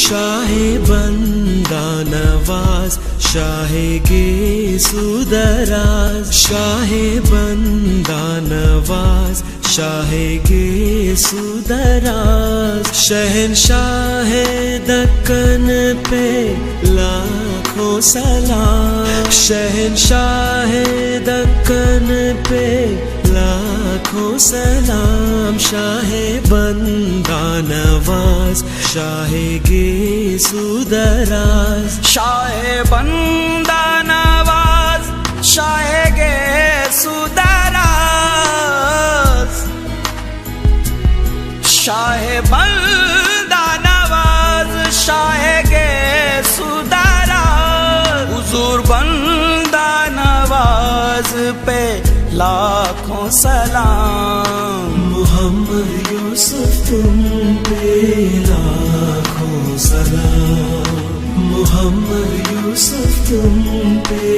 शाहे बंदा नवाज शाहे गे सुदराज शाहे बंदा नवाज शाहे गे सुदराज शहनशाह दक्कन पे लाखों सलाम शहनशाह दक्कन पे लाखों सलाम शाहे बंदा नवाज शाहे गे सुदराज शाहे बंदा नवाज शाहे गे सुदराज शाहे बंदा नवाज शाहे गे सुदराज हुजूर बंदा नवाज पे लाखों सलाम मोहम्मद यूसुफ तुम पे लाखों सलाम मोहम्मद यूसुफ तुम पे